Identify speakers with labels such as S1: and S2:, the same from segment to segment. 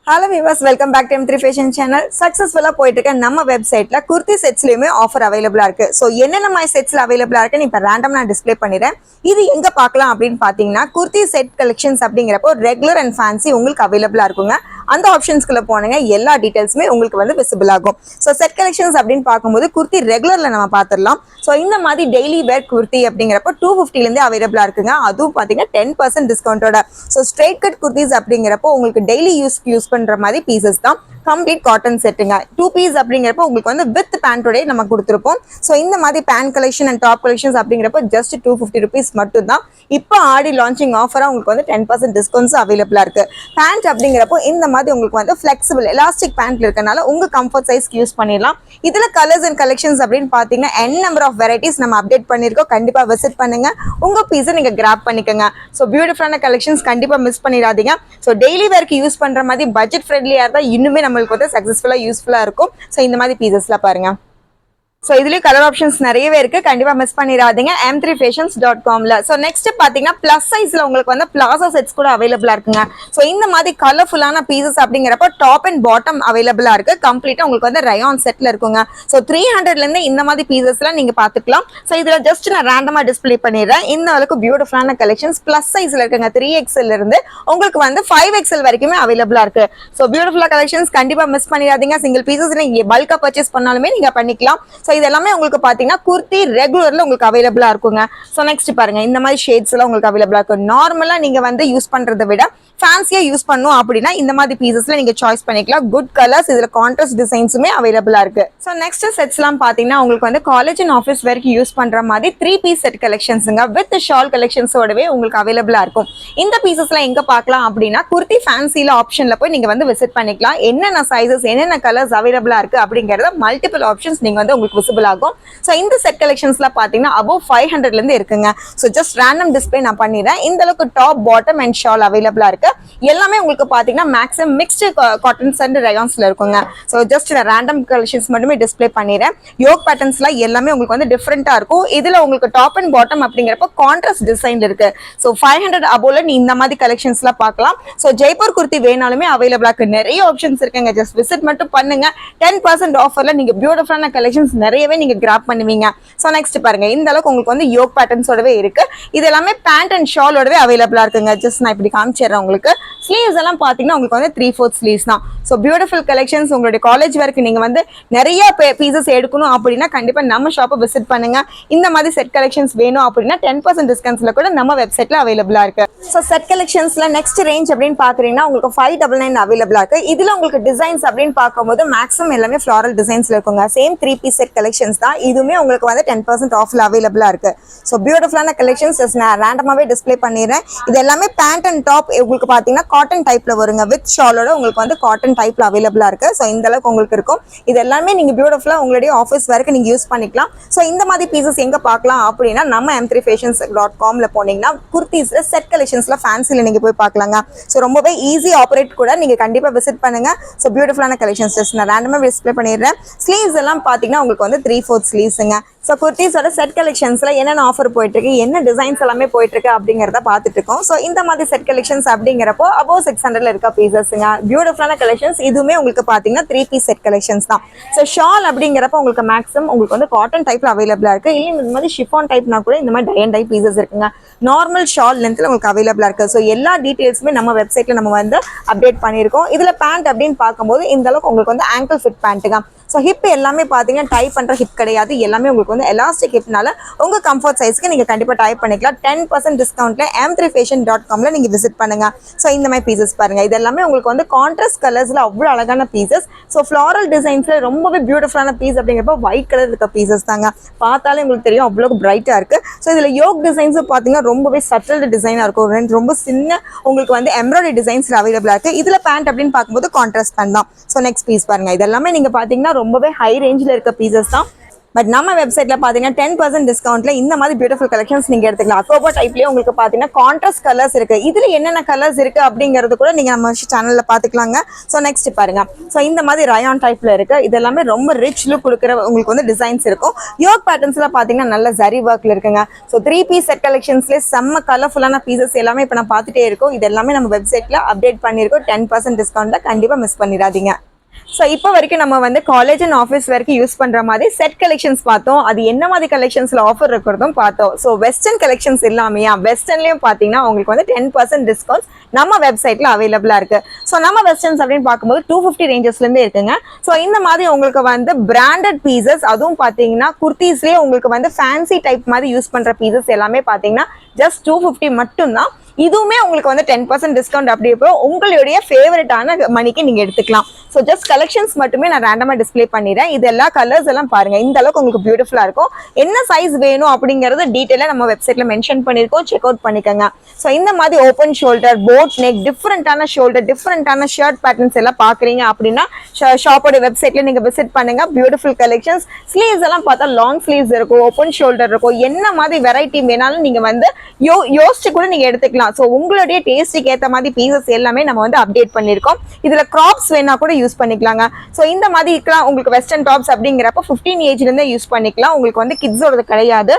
S1: Hello viewers, welcome back to M3 Fashion Channel. Successful போயிட்டு இருக்க நம்ம வெப்சைட்ல குர்த்தி செட்ஸ்லயுமே ஆஃபர் அவைலபிளா இருக்கு. சோ என்னென்ன மாதிரி செட்ஸ்ல அவைலபிளா இருக்குன்னு இப்ப ரேண்டமா நான் டிஸ்ப்ளே பண்ணிடுறேன். இது எங்க பார்க்கலாம் அப்படின்னு பாத்தீங்கன்னா குர்த்தி செட் கலெக்ஷன்ஸ் அப்படிங்கிறப்போ ரெகுலர் அண்ட் ஃபேன்சி உங்களுக்கு அவைலபிளா இருக்குங்க. அந்த ஆப்ஷன்ஸ்குள்ள போனீங்க எல்லா டீடைல்ஸுமே உங்களுக்கு வந்து விசிபிள் ஆகும். ஸோ செட் கலெக்ஷன்ஸ் அப்படின்னு பார்க்கும்போது குர்த்தி ரெகுலர்ல நம்ம பார்த்துடலாம். ஸோ இந்த மாதிரி டெய்லி வேர் குர்த்தி அப்படிங்கிறப்ப 250 அவைலபிளா இருக்குங்க. அதுவும் பார்த்தீங்கன்னா 10% டிஸ்கவுண்டோட. ஸோ ஸ்ட்ரெயிட் கட் குர்த்திஸ் அப்படிங்கிறப்போ உங்களுக்கு டெய்லி யூஸ் பண்ற மாதிரி பீசஸ் தான். Complete cotton செட்டுங்க. 2 பீஸ் அப்படிங்கிறப்ப உங்களுக்கு வந்து வித் பேண்டோட நம்ம கொடுத்துருப்போம். ஸோ இந்த மாதிரி pant collection and top collections அப்படிங்கிறப்ப ஜஸ்ட் 250 rupees மட்டும் தான். இப்போ ஆடி லான்ச்சிங் ஆஃபரா உங்களுக்கு வந்து 10% டிஸ்கவுண்ட்ஸ் அவைலபிளா இருக்கு. பேண்ட் அப்படிங்கிறப்போ இந்த மாதிரி உங்களுக்கு வந்து ஃபிளெக்சிபிள் எலாஸ்டிக் பேண்ட்ல இருக்கனால உங்க கம்ஃபர்ட் சைஸ்க்கு யூஸ் பண்ணிடலாம். இதுல கலர்ஸ் அண்ட் கலெக்ஷன்ஸ் அப்படின்னு பாத்தீங்கன்னா n நம்பர் ஆஃப் வெரைட்டிஸ் நம்ம அப்டேட் பண்ணிருக்கோம். கண்டிப்பா விசிட் பண்ணுங்க, உங்க பீஸை நீங்க கிராப் பண்ணிக்கோங்க. ஸோ பியூட்டிஃபுல்லான கலெக்ஷன்ஸ் கண்டிப்பா மிஸ் பண்ணிடாதீங்க. ஸோ டெய்லி வேர்க்கு யூஸ் பண்ற மாதிரி பட்ஜெட் ஃப்ரெண்ட்லியா இருந்தா இன்னுமே நம்மளுக்கு வந்து சக்சஸ்ஃபுல்லா யூஸ்ஃபுல்லா இருக்கும். ஸோ இந்த மாதிரி பீசஸ்ல பாருங்க. ஸோ இதுலேயும் கலர் ஆப்ஷன்ஸ் நிறையவே இருக்கு, கண்டிப்பா மிஸ் பண்ணிடாதீங்க m3fashions.comல. ஸோ நெக்ஸ்ட் பாத்தீங்கன்னா பிளஸ் சைஸ்ல உங்களுக்கு வந்து பிளாசோ செட்ஸ் கூட அவைலபிளா இருக்குங்க. ஸோ இந்த மாதிரி கலர்ஃபுல்லான பீசஸ் அப்படிங்கிறப்ப டாப் அண்ட் பாட்டம் அவைலபிளா இருக்கு. கம்ப்ளீட்டா உங்களுக்கு வந்து ரயான் செட்ல இருக்குங்க. ஸோ 300ல இருந்து இந்த மாதிரி பீசஸ்லாம் நீங்க பாத்துக்கலாம். ஸோ இதுல ஜஸ்ட் நான் ரேண்டமா டிஸ்பிளே பண்ணிடுறேன். இந்த அளவுக்கு பியூட்டிஃபுல்லான கலெக்ஷன்ஸ் பிளஸ் சைஸ்ல இருக்குங்க. 3XL இருந்து உங்களுக்கு வந்து 5XL வரைக்குமே அவைலபிளா இருக்கு. ஸோ பியூட்டிஃபுல்லா கலெக்ஷன்ஸ் கண்டிப்பா மிஸ் பண்ணிடாதீங்க. சிங்கிள் பீசஸ் நீங்க பல்கா பர்ச்சேஸ் பண்ணாலுமே நீங்க பண்ணிக்கலாம். ஸோ இது எல்லாமே உங்களுக்கு பாத்தீங்கன்னா குர்த்தி ரெகுலர்ல உங்களுக்கு அவைலபிளா இருக்குங்க. ஸோ நெக்ஸ்ட் பாருங்க, இந்த மாதிரி ஷேட்ஸ் எல்லாம் உங்களுக்கு அவைலபிளா இருக்கும். நார்மலா நீங்க வந்து யூஸ் பண்றதை விட ஃபேன்சியா யூஸ் பண்ணும் அப்படின்னா இந்த மாதிரி பீசஸ்ல நீங்க சாய்ஸ் பண்ணிக்கலாம். குட் கலர்ஸ், இதுல கான்ட்ராஸ்ட் டிசைன்ஸுமே அவைலபிளா இருக்கு. ஸோ நெக்ஸ்ட் செட்ஸ் எல்லாம் பாத்தீங்கன்னா உங்களுக்கு வந்து காலேஜ் அண்ட் ஆஃபீஸ் வரைக்கும் யூஸ் பண்ற மாதிரி 3 பீஸ் செட் கலெக்ஷன்ஸுங்க வித் ஷால் கலெக்ஷன்ஸோடவே உங்களுக்கு அவைலபிளா இருக்கும். இந்த பீசஸ் எல்லாம் எங்க பார்க்கலாம் அப்படின்னா குர்த்தி ஃபேன்சில ஆப்ஷன்ல போய் நீங்க வந்து விசிட் பண்ணிக்கலாம். என்னென்ன சைசஸ் என்னென்ன கலர்ஸ் அவைலபிளா இருக்கு அப்படிங்கறத மல்டிபிள் ஆப்ஷன்ஸ் நீங்க வந்து உங்களுக்கு விசிபிள் ஆகும். ஸோ இந்த செட் கலெக்ஷன்ஸ்ல பாத்தீங்கன்னா அபவ் 500ல இருந்து இருக்குங்க. ஸோ ஜஸ்ட் ரேண்டம் டிஸ்பிளே நான் பண்ணிடுறேன். இந்த அளவுக்கு டாப் பாட்டம் அண்ட் ஷால் அவைலபிளா இருக்கு. எல்லாமே உங்களுக்கு பாத்தீங்கன்னா மேக்ஸிமம் மிக்ஸ்டு காட்டன்ஸ் அண்ட் ரயான்ஸ்ல இருக்குங்க. ஸோ ஜஸ்ட் ரேண்டம் கலெக்ஷன்ஸ் மட்டுமே டிஸ்பிளே பண்ணிடுறேன். யோக் பேட்டர்ன்ஸ்ல எல்லாமே உங்களுக்கு வந்து டிஃப்ரெண்டா இருக்கும். இதுல உங்களுக்கு டாப் அண்ட் பாட்டம் அப்படிங்கிறப்ப கான்ட்ராஸ்ட் டிசைன் இருக்கு. ஸோ 500 அபோல நீ இந்த மாதிரி கலெக்ஷன்ஸ்ல பார்க்கலாம். ஸோ ஜெய்ப்பூர் குர்த்தி வேணாலுமே அவைலபிளா இருக்கு. நிறைய ஆப்ஷன்ஸ் இருக்குங்க. ஜஸ்ட் விசிட் மட்டும் பண்ணுங்க. 10% ஆஃபர்ல நீங்க பியூட்டிஃபுல்லான கலெக்ஷன்ஸ் நிறையவே நீங்க கிராப் பண்ணுவீங்க. ஸோ நெக்ஸ்ட் பாருங்க, இந்த அளவுக்கு உங்களுக்கு வந்து யோக் பேட்டர்ன்ஸோடவே இருக்கு. இது எல்லாமே பேண்ட் அண்ட் ஷாலோடவே அவைலபிளா இருக்குங்க. ஜஸ்ட் நான் இப்படி காமிச்சிடுறேன் உங்களுக்கு. ஸ்லீவ்ஸ் எல்லாம் பாத்தீங்கன்னா உங்களுக்கு வந்து 3/4 ஸ்லீவ்ஸ் தான். So beautiful collections. உங்களுடைய காலேஜ் வரைக்கும் நீங்க வந்து நிறைய பீசஸ் எடுக்கணும் அப்படின்னா கண்டிப்பா நம்ம ஷாப்பை விசிட் பண்ணுங்க. இந்த மாதிரி செட் கலெக்ஷன்ஸ் வேணும் அப்படின்னா 10% டிஸ்கவுண்ட்ஸ்ல கூட நம்ம வெப்சைட்ல அவைலபிளா இருக்கு. ஸோ செட் கலெக்ஷன்ஸ்ல நெக்ஸ்ட் ரேஞ்ச் அப்படின்னு பாக்குறீங்கன்னா உங்களுக்கு 599 அவைலபிளா இருக்கு. இதுல உங்களுக்கு டிசைன்ஸ் அப்படின்னு பார்க்கும்போது மேக்ஸிமம் எல்லாமே ஃபிளாரல் டிசைன்ஸ்ல இருக்குங்க. சேம் 3 பீஸ் செட் கலெக்ஷன்ஸ் தான். இதுவுமே உங்களுக்கு வந்து 10% ஆஃப்ல அவைலபிளா இருக்கு. ஸோ பியூட்டிஃபுல்லான கலெக்ஷன்ஸ் நான் ரேண்டமாவே டிஸ்பிளே பண்ணிடுறேன். இது எல்லாமே பேண்ட் அண்ட் டாப் உங்களுக்கு பாத்தீங்கன்னா காட்டன் டைப்ல வருங்க. வித் ஷாலோட உங்களுக்கு வந்து காட்டன் டைப்ல அவைலபிளா இருக்கு. ஸோ இந்த அளவுக்கு உங்களுக்கு இருக்கும். இது எல்லாமே நீங்க பியூட்டிஃபுல்லா உங்களுடைய ஆஃபீஸ் வரைக்கும் நீங்க யூஸ் பண்ணிக்கலாம். ஸோ இந்த மாதிரி பீசஸ் எங்க பார்க்கலாம் அப்படின்னா நம்ம m3fashions.comல போனீங்கன்னா குர்த்திஸ்ல செட் கலெக்ஷன்ஸ்ல ஃபேன்சில நீங்க போய் பார்க்கலாங்க. ஸோ ரொம்பவே ஈஸி ஆப்ரேட் கூட, நீங்க கண்டிப்பா விசிட் பண்ணுங்க. ஸோ பியூட்டிஃபுல்லான கலெக்ஷன்ஸ் நான் ரேண்டமா டிஸ்பிளே பண்ணிடுறேன். ஸ்லீவ்ஸ் எல்லாம் பாத்தீங்கன்னா உங்களுக்கு வந்து 3/4 ஸ்லீவ்ஸுங்க. ஸோ குர்த்திஸோட செட் கலெக்ஷன்ஸ்ல என்னென்ன ஆஃபர் போயிட்டு இருக்கு, என்ன டிசைன்ஸ் எல்லாமே போயிட்டு இருக்கு அப்படிங்கிறத பார்த்துட்டு இருக்கோம். ஸோ இந்த மாதிரி செட் கலெக்ஷன்ஸ் அப்படிங்கிறப்போ அபோவ் 600ல இருக்க பீசஸ்ங்க. பியூட்டிஃபுல்லான கலெக்ஷன்ஸ். இதுவுமே உங்களுக்கு பாத்தீங்கன்னா 3 பீஸ் செட் கலெக்ஷன்ஸ் தான். ஸோ ஷால் அப்படிங்கிறப்ப உங்களுக்கு மேக்ஸிமம் உங்களுக்கு வந்து காட்டன் டைப்ல அவைலபிளா இருக்கு. இல்லை இந்த மாதிரி ஷிஃபான் டைப்னா கூட இந்த மாதிரி டை அண்ட் டை பீசஸ் இருக்குங்க. நார்மல் ஷால் லென்த்ல உங்களுக்கு அவைலபிளா இருக்கு. ஸோ எல்லா டீடைல்ஸுமே நம்ம வெப்சைட்ல நம்ம வந்து அப்டேட் பண்ணியிருக்கோம். இதுல பேண்ட் அப்படின்னு பார்க்கும்போது இந்த அளவுக்கு உங்களுக்கு வந்து ஆங்கிள் ஃபிட் பேண்ட்டுங்க. ஸோ ஹிப் எல்லாமே பார்த்தீங்கன்னா டைப் பண்ணுற ஹிப் கிடையாது. எல்லாமே உங்களுக்கு வந்து எலாஸ்டிக் ஹிப்னால உங்கள் கம்ஃபர்ட் சைஸ்க்கு நீங்கள் கண்டிப்பாக டைப் பண்ணிக்கலாம். 10% டிஸ்கவுண்ட்ல m3fashion.comல நீங்கள் விசிட் பண்ணுங்க. ஸோ இந்த மாதிரி பீசஸ் பாருங்க. இது எல்லாமே உங்களுக்கு வந்து கான்ட்ராஸ்ட் கலர்ஸ்ல அவ்வளோ அழகான பீசஸ். ஸோ ஃப்ளாரல் டிசைன்ஸ்ல ரொம்பவே பியூட்டிஃபுல்லான பீஸ் அப்படிங்கிறப்ப ஒயிட் கலர் இருக்க பீசஸ் தாங்க. பார்த்தாலே உங்களுக்கு தெரியும் அவ்வளோ பிரைட்டா இருக்கு. ஸோ இதுல யோக் டிசைன்ஸும் பார்த்தீங்கன்னா ரொம்பவே சட்டில் டிசைனாக இருக்கும். ரொம்ப சின்ன உங்களுக்கு வந்து எம்ப்ராய்டரி டிசைன்ஸ்ல அவைலபிளா இருக்கு. இதுல பேண்ட் அப்படின்னு பார்க்கும்போது கான்ட்ராஸ்ட் பேண்ட் தான். ஸோ நெக்ஸ்ட் பீஸ் பாருங்க. இது எல்லாமே நீங்க பார்த்தீங்கன்னா ரொம்பவே ஹை ரேஞ்சில் இருக்க பீசஸ் தான். பட் நம்ம வெப்சைட்ல பாத்தீங்கன்னா 10% டிஸ்கவுண்ட்ல இந்த மாதிரி பியூட்டிஃபுல் கலெக்ஷன்ஸ் நீங்க எடுத்துக்கலாம். அக்ரோபா டைப்லயே உங்களுக்கு பாத்தீங்கன்னா கான்ட்ராஸ்ட் கலர்ஸ் இருக்கு. இதுல என்னென்ன கலர்ஸ் இருக்கு அப்படிங்கறது கூட நீங்க நம்ம சேனல்ல பாத்துக்கலாங்க. சோ நெக்ஸ்ட் பாருங்க. சோ இந்த மாதிரி ரயான் டைப்ல இருக்கு. இது எல்லாமே ரொம்ப ரிச் லுக் கொடுக்குற உங்களுக்கு வந்து டிசைன்ஸ் இருக்கும். யோக் பேட்டர்ன்ஸ்ல பாத்தீங்கன்னா நல்ல ஜரி ஒர்க்ல இருக்குங்க. சோ 3 பீஸ் செட் கலெக்ஷன்ஸ்ல செம்ம கலர்ஃபுல்லான பீசஸ் எல்லாமே இப்ப நான் பாத்துட்டே இருக்கோம். இது எல்லாமே நம்ம வெப்சைட்ல அப்டேட் பண்ணிருக்கோம். 10% டிஸ்கவுண்ட்ல கண்டிப்பா மிஸ் பண்ணிடாதீங்க. ஸோ இப்போ வரைக்கும் நம்ம வந்து காலேஜ் அண்ட் ஆஃபீஸ் வரைக்கும் யூஸ் பண்ற மாதிரி செட் கலெக்ஷன்ஸ் பார்த்தோம். அது என்ன மாதிரி கலெக்ஷன்ஸ்ல ஆஃபர் இருக்கிறதும் பார்த்தோம். ஸோ வெஸ்டர்ன் கலெக்ஷன்ஸ் இல்லாமையா வெஸ்டர்ன்லயும் பார்த்தீங்கன்னா உங்களுக்கு வந்து 10% டிஸ்கவுண்ட்ஸ் நம்ம வெப்சைட்ல அவைலபிளா இருக்கு. ஸோ நம்ம வெஸ்டர்ன்ஸ் அப்படின்னு பார்க்கும்போது 250 ரேஞ்சஸ்ல இருந்து இருக்குங்க. ஸோ இந்த மாதிரி உங்களுக்கு வந்து பிராண்டட் பீசஸ், அதுவும் பார்த்தீங்கன்னா குர்த்திஸ்லேயே உங்களுக்கு வந்து ஃபேன்சி டைப் மாதிரி யூஸ் பண்ற பீசஸ் எல்லாமே பார்த்தீங்கன்னா ஜஸ்ட் 250 மட்டும்தான். இதுவுமே உங்களுக்கு வந்து 10% டிஸ்கவுண்ட் அப்படி அப்புறம் உங்களுடைய ஃபேவரட்டான மணிக்கு நீங்க எடுத்துக்கலாம். ஸோ ஜஸ்ட் கலெக்ஷன்ஸ் மட்டுமே நான் ரேண்டமா டிஸ்பிளே பண்ணிடுறேன். இது எல்லா கலர்ஸ் எல்லாம் பாருங்க, இந்த அளவுக்கு உங்களுக்கு பியூட்டிஃபுல்லா இருக்கும். என்ன சைஸ் வேணும் அப்படிங்கறது டீட்டெயிலா நம்ம வெப்சைட்ல மென்ஷன் பண்ணிருக்கோம், செக் அவுட் பண்ணிக்கோங்க. ஸோ இந்த மாதிரி ஓப்பன் ஷோல்டர், போட் நெக், டிஃப்ரெண்டான ஷோல்டர், டிஃப்ரெண்டான ஷர்ட் பேட்டர்ன்ஸ் எல்லாம் பாக்குறீங்க அப்படின்னா ஷாப்போட வெப்சைட்ல நீங்க விசிட் பண்ணுங்க. Beautiful collections. ஸ்லீவ்ஸ் எல்லாம் பார்த்தா லாங் ஸ்லீவ்ஸ் இருக்கும், ஓப்பன் ஷோல்டர் இருக்கும். என்ன மாதிரி வெரைட்டி வேணாலும் நீங்க வந்து யோசிச்சு கூட நீங்க எடுத்துக்கலாம். ஸோ உங்களுடைய டேஸ்ட்டுக்கு ஏற்ற மாதிரி பீசஸ் எல்லாமே நம்ம வந்து அப்டேட் பண்ணிருக்கோம். இதுல கிராப்ஸ் வேணா கூட யூஸ் பண்ணிக்கலாங்க. ஸோ இந்த மாதிரி இருக்கலாம் உங்களுக்கு வெஸ்டர்ன் டாப்ஸ் அப்படிங்கிறப்ப 15 ஏஜ்ல இருந்தே யூஸ் பண்ணிக்கலாம். உங்களுக்கு வந்து கிட்ஸோடது கிடையாது.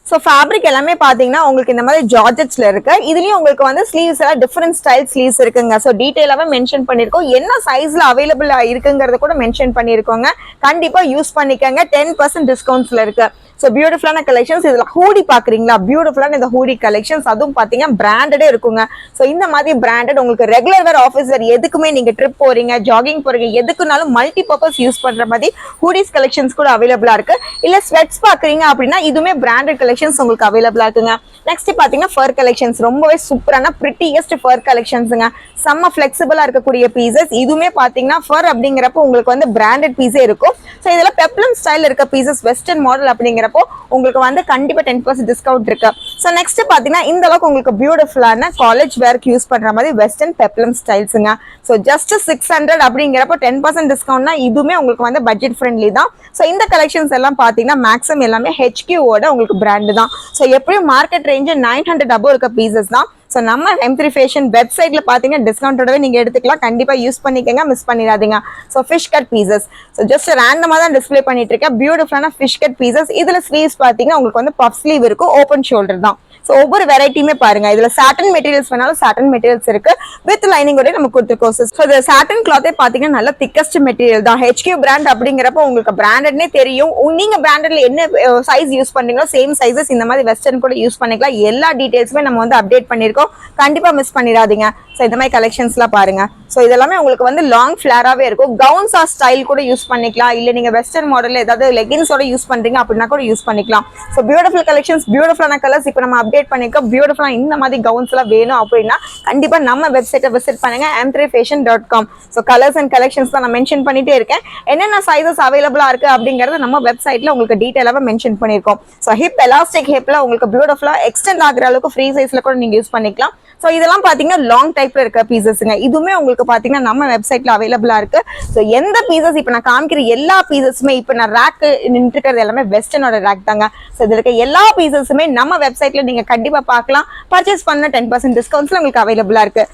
S1: ஸோ ஃபேப்ரிக் எல்லாமே பார்த்தீங்கன்னா உங்களுக்கு இந்த மாதிரி ஜார்ஜெட்ஸ்ல இருக்கு. இதுலயும் உங்களுக்கு வந்து ஸ்லீவ்ஸ் எல்லாம் டிஃப்ரெண்ட் ஸ்டைல் ஸ்லீவ்ஸ் இருக்குங்க. ஸோ டீட்டெயிலாவே மென்ஷன் பண்ணிருக்கோம். என்ன சைஸ்ல அவைலபிள் இருக்குங்கிறத கூட மென்ஷன் பண்ணிருக்கோங்க. கண்டிப்பா யூஸ் பண்ணிக்கங்க. 10% டிஸ்கவுண்ட்ஸ்ல இருக்கு. ஸோ பியூட்டிஃபுல்லான கலெக்ஷன்ஸ். இதுல ஹூடி பாக்குறீங்களா? பியூட்டிஃபுல்லான இந்த ஹூடி கலெக்ஷன்ஸ், அதுவும் பாத்தீங்கன்னா பிராண்டடே இருக்குங்க. ஸோ இந்த மாதிரி பிராண்டட் உங்களுக்கு ரெகுலர் வேர், ஆஃபீஸ் வேர் எதுக்குமே நீங்க ட்ரிப் போறீங்க, ஜாகிங் போறீங்க, எதுக்குனாலும் மல்டி பர்பஸ் யூஸ் பண்ற மாதிரி ஹூடிஸ் கலெக்ஷன்ஸ் கூட அவைலபிளா இருக்கு. இல்ல ஸ்வெட்ஸ் பாக்குறீங்க அப்படின்னா இதுவுமே பிராண்டட் கலெக்ஷன்ஸ் உங்களுக்கு அவைலபிளா இருக்குங்க. நெக்ஸ்ட் பாத்தீங்கன்னா ஃபர் கலெக்ஷன்ஸ். ரொம்பவே சூப்பரான பிரிட்டியஸ்ட் ஃபர் கலெக்ஷன்ஸ்ங்க. செம்ம ஃபிளெக்சிபிளா இருக்கக்கூடிய பீசஸ். இதுவுமே பாத்தீங்கன்னா ஃபர் அப்படிங்கிறப்போ உங்களுக்கு வந்து பிராண்டட் பீஸே இருக்கும். ஸோ இதுல பெப்ளம் ஸ்டைல் இருக்க பீசஸ், வெஸ்டர்ன் மாடல் அப்படிங்கிறப்போ உங்களுக்கு வந்து கண்டிப்பா 10% டிஸ்கவுண்ட் இருக்கு. ஸோ நெக்ஸ்ட் பாத்தீங்கன்னா இந்த அளவுக்கு உங்களுக்கு பியூட்டிஃபுல்லான காலேஜ் வேர்க்கு யூஸ் பண்ற மாதிரி வெஸ்டர்ன் பெப்ளம் ஸ்டைல்ஸுங்க. ஸோ ஜஸ்ட் 600 அப்படிங்கிறப்போ 10% டிஸ்கவுண்ட்னா இதுவுமே உங்களுக்கு வந்து பட்ஜெட் ஃப்ரெண்ட்லி தான். ஸோ இந்த கலெக்ஷன்ஸ் எல்லாம் பாத்தீங்கன்னா மேக்ஸிமம் எல்லாமே HQ-ஓட உங்களுக்கு பிராண்டு தான். ஸோ எப்படியும் மார்க்கெட் ரேஞ்ச் 900 அபோவ் இருக்க பீசஸ் தான். ஸோ நம்ம M3 ஃபேஷன் வெப்சைட்ல பாத்தீங்கன்னா டிஸ்கவுண்டோடவே நீங்க எடுத்துக்கலாம். கண்டிப்பா யூஸ் பண்ணிக்கங்க, மிஸ் பண்ணிடாதீங்க. So fish cut pieces. So just ரேண்டமா தான் டிஸ்பிளே பண்ணிட்டு இருக்கேன். பியூட்டிஃபுல்லான ஃபிஷ் கட் பீசஸ். இதுல ஸ்லீவ்ஸ் பாத்தீங்கன்னா உங்களுக்கு வந்து பஃப் ஸ்லீவ் இருக்கும், ஓப்பன் ஷோல்டர் தான். ஸோ ஒவ்வொரு வெரைட்டியுமே பாருங்க. இதுல சாட்டன் மெட்டீரியல்ஸ் வேணாலும் சாட்டன் மெட்டீரியல்ஸ் இருக்கு, வித் லைனிங்கோட நம்ம கொடுத்துருக்கோம். ஸோ இந்த சாட்டன் கிளாத்தே பாத்தீங்கன்னா நல்ல திக்கஸ்ட் மெட்டீரியல் தான். HQ பிராண்ட் அப்படிங்கிறப்ப உங்களுக்கு பிராண்டட்னே தெரியும். நீங்க பிராண்டட்ல என்ன சைஸ் யூஸ் பண்றீங்களோ சேம் சைஸஸ் இந்த மாதிரி வெஸ்டர்ன் கூட யூஸ் பண்ணிக்கலாம். எல்லா டீடைல்ஸுமே நம்ம வந்து அப்டேட் பண்ணிருக்கோம். கண்டிப்பா மிஸ் பண்ணிடாதீங்க. ஸோ இந்த மாதிரி கலெக்ஷன்ஸ்லாம் பாருங்க. ஸோ இதெல்லாமே உங்களுக்கு வந்து லாங் ஃபிளாராவே இருக்கும். கவுன்ஸ் ஆர் ஸ்டைல் கூட யூஸ் பண்ணிக்கலாம். இல்ல நீங்க வெஸ்டர்ன் மாடல் ஏதாவது லெகின்ஸோட யூஸ் பண்றீங்க அப்படின்னா கூட யூஸ் பண்ணிக்கலாம். ஸோ பியூட்டிஃபுல் கலெக்ஷன்ஸ், பியூட்டிஃபுல்லான கலர்ஸ் இப்போ நம்ம அப்டேட் பண்ணிருக்கோம். பியூட்டிஃபுல்லா இந்த மாதிரி கவுன்ஸ் எல்லாம் வேணும் அப்படின்னா கண்டிப்பா நம்ம வெப்சைட்டை விசிட் பண்ணுங்க, m3fashion.com. So colours and collections தான் நான் மென்ஷன் பண்ணிட்டே இருக்கேன். என்னென்ன சைஸஸ் அவைலபிளா இருக்கு அப்படிங்கறத நம்ம வெப்சைட்ல உங்களுக்கு டீடைலாக மென்ஷன் பண்ணிருக்கோம். ஸோ ஹிப் எலாஸ்டிக் ஹிப்ல உங்களுக்கு பியூட்டிஃபுல்லா எக்ஸ்டெண்ட் ஆகிற அளவுக்கு ஃப்ரீ சைஸ்ல கூட நீங்க யூஸ் பண்ணிக்கலாம். ஸோ இதெல்லாம் பாத்தீங்கன்னா லாங் டைப்ல இருக்க பீசஸ்ங்க. இதுவுமே உங்களுக்கு பாத்தீங்கன்னா நம்ம வெப்சைட்ல அவைலபிளா இருக்கு. ஸோ எந்த பீசஸ் இப்ப நான் காமிக்கிற எல்லா பீசஸுமே இப்ப நான் ரேக் நின்று இருக்கிறது எல்லாமே வெஸ்டர்னோட ரேக் தாங்க. ஸோ இதுல இருக்க எல்லா பீசஸுமே நம்ம வெப்சைட்ல நீங்க கண்டிப்பா பார்க்கலாம். பர்ச்சேஸ் பண்ண 10% டிஸ்கவுண்ட்ஸ்ல உங்களுக்கு அவைலபிளா இருக்கு.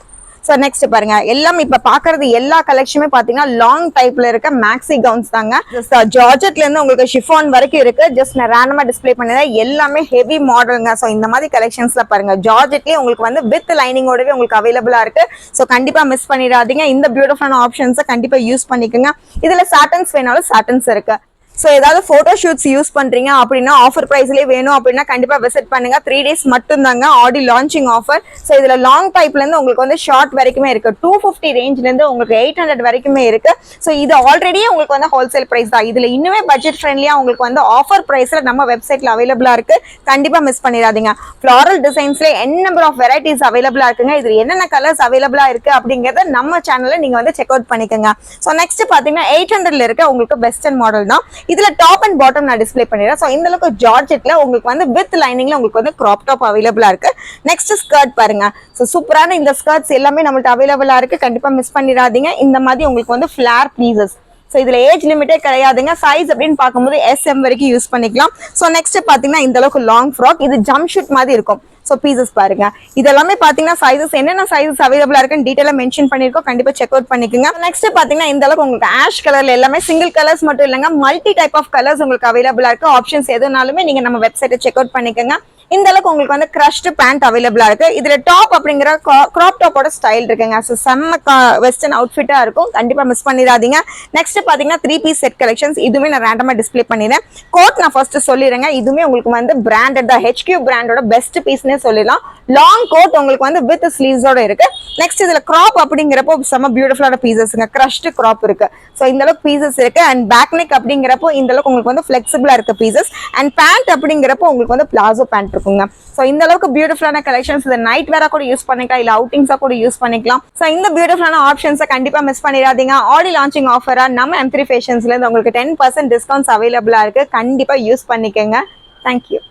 S1: ஸோ நெக்ஸ்ட் பாருங்க, எல்லாம் இப்ப பாக்குறது எல்லா கலெக்ஷனுமே பாத்தீங்கன்னா லாங் டைப்ல இருக்க மேக்ஸி கவுன்ஸ் தாங்க. ஜார்ஜெட்ல இருந்து உங்களுக்கு ஷிஃபான் வரைக்கும் இருக்கு. ஜஸ்ட் நான் ரேண்டமா டிஸ்பிளே பண்ணேன். எல்லாமே ஹெவி மாடலுங்க. ஸோ இந்த மாதிரி கலெக்ஷன்ஸ்ல பாருங்க, ஜார்ஜெட்லயே உங்களுக்கு வந்து வித் லைனிங்கோடவே உங்களுக்கு அவைலபிளா இருக்கு. ஸோ கண்டிப்பா மிஸ் பண்ணிடாதீங்க. இந்த பியூட்டிஃபுல்லான ஆப்ஷன்ஸை கண்டிப்பா யூஸ் பண்ணிக்கோங்க. இதுல சாட்டன்ஸ் வேணாலும் சாட்டன்ஸ் இருக்கு. ஸோ ஏதாவது போட்டோ ஷூட்ஸ் யூஸ் பண்றீங்க அப்படின்னா ஆஃபர் பிரைஸ்லேயே வேணும் அப்படின்னா கண்டிப்பா விசிட் பண்ணுங்க. 3 days மட்டும் தாங்க ஆடி லான்ச்சிங் ஆஃபர். ஸோ இதுல லாங் டைப்ல இருந்து உங்களுக்கு வந்து ஷார்ட் வரைக்குமே இருக்கு. 250 ரேஞ்ச்ல இருந்து உங்களுக்கு 800 வரைக்குமே இருக்கு. ஸோ இது ஆல்ரெடி உங்களுக்கு வந்து ஹோல்சேல் பிரைஸ் தான். இதுல இன்னுமே பட்ஜெட் ஃப்ரெண்ட்லியா உங்களுக்கு வந்து ஆஃபர் பிரைஸ்ல நம்ம வெப்சைட்ல அவைலபிளா இருக்கு. கண்டிப்பா மிஸ் பண்ணிடாதீங்க. ஃபிளாரல் டிசைன்ஸ்ல n நம்பர் ஆஃப் வெரைட்டிஸ் அவைலபிளா இருக்குங்க. இதுல என்னென்ன கலர்ஸ் அவைலபிளா இருக்கு அப்படிங்கறத நம்ம சேனல்ல நீங்க வந்து செக் அவுட் பண்ணிக்கோங்க. ஸோ நெக்ஸ்ட் பாத்தீங்கன்னா 800ல இருக்க உங்களுக்கு வெஸ்டர்ன் மாடல் தான். இதுல டாப் அண்ட் பாட்டம் நான் டிஸ்பிளே பண்ணிடுறேன். ஸோ இந்த அளவுக்கு ஜார்ஜெட்ல உங்களுக்கு வந்து வித் லைனிங்ல உங்களுக்கு வந்து கிராப் டாப் அவைலபிளா இருக்கு. நெக்ஸ்ட் ஸ்கர்ட் பாருங்க. ஸோ சூப்பரான இந்த ஸ்கர்ட்ஸ் எல்லாமே நம்மள்ட்ட அவைலபிளா இருக்கு. கண்டிப்பா மிஸ் பண்ணிடாதீங்க. இந்த மாதிரி உங்களுக்கு வந்து ஃபிளார் பீசஸ். ஸோ இதுல ஏஜ் லிமிட்டே கிடையாதுங்க. சைஸ் அப்படின்னு பார்க்கும்போது SM வரைக்கும் யூஸ் பண்ணிக்கலாம். ஸோ நெக்ஸ்ட் பாத்தீங்கன்னா இந்த அளவுக்கு லாங் ஃப்ராக், இது ஜம்ப் ஷூட் மாதிரி இருக்கும். ஸோ பீசஸ் பாருங்க, இதெல்லாமே பாத்தீங்கன்னா சைசஸ் என்னென்ன சைசஸ் அவைலபிளா இருக்குன்னு டீடைலா மென்ஷன் பண்ணிருக்கோம், கண்டிப்பா செக் அவுட் பண்ணிக்கோங்க. நெக்ஸ்ட் பாத்தீங்கன்னா இந்த அளவுக்கு உங்களுக்கு ஆஷ் கலர்ல எல்லாமே சிங்கிள் கலர்ஸ் மட்டும் இல்லைங்க, மல்டி டைப் ஆஃப் கலர்ஸ் உங்களுக்கு அவைலபிளா இருக்கு. ஆப்ஷன்ஸ் எதுனாலுமே நீங்க நம்ம வெப்சைட்டை செக் அவுட் பண்ணிக்கோங்க. இந்த அளவுக்கு உங்களுக்கு வந்து கிரஷ்டு பேண்ட் அவைலபிளா இருக்கு. இதுல டாப் அப்படிங்கிற கிராப் டாப்போட ஸ்டைல் இருக்குங்க. ஸோ செம்ம வெஸ்டர்ன் அவுட்ஃபிட்டா இருக்கும், கண்டிப்பா மிஸ் பண்ணிடாதீங்க. நெக்ஸ்ட் பாத்தீங்கன்னா 3 பீஸ் செட் கலெக்ஷன்ஸ், இதுவுமே நான் ரேண்டமா டிஸ்ப்ளே பண்ணிடுறேன். கோட் நான் ஃபர்ஸ்ட் சொல்லிடுறேங்க, இதுவுமே உங்களுக்கு வந்து பிராண்டட் தான், HQ பிராண்டோட பெஸ்ட் பீஸ்னே சொல்லலாம். லாங் கோட் உங்களுக்கு வந்து வித் ஸ்லீவ்ஸோட இருக்கு. நெக்ஸ்ட் இதுல கிராப் அப்படிங்கிறப்போ செம்ம பியூட்டிஃபுல்லான பீசஸ்ங்க, கிரஷ்டு கிராப் இருக்கு. ஸோ இந்த அளவுக்கு பீசஸ் இருக்கு. அண்ட் பேக் நெக் அப்படிங்கிறப்போ இந்த அளவுக்கு உங்களுக்கு வந்து ஃபிளெக்சிபிளா இருக்க பீசஸ். அண்ட் பேண்ட் அப்படிங்கிறப்போ உங்களுக்கு வந்து பிளாசோ பேண்ட் இருக்குங்க. ஸோ இந்த அளவுக்கு பியூட்டிஃபுல்லான கலெக்ஷன்ஸ், இதை நைட் வேரா கூட யூஸ் பண்ணிக்கலாம், இல்ல அவுட்டிங்ஸா கூட யூஸ் பண்ணிக்கலாம். ஸோ இந்த பியூட்டிஃபுல்லான ஆப்ஷன்ஸை கண்டிப்பா மிஸ் பண்ணிடாதீங்க. ஆடி லான்ச்சிங் ஆஃபரா நம்ம M3 ஃபேஷன்ஸ்ல இருந்து உங்களுக்கு 10% டிஸ்கவுண்ட்ஸ் அவைலபிளா இருக்கு, கண்டிப்பா யூஸ் பண்ணிக்கோங்க. தேங்க்யூ.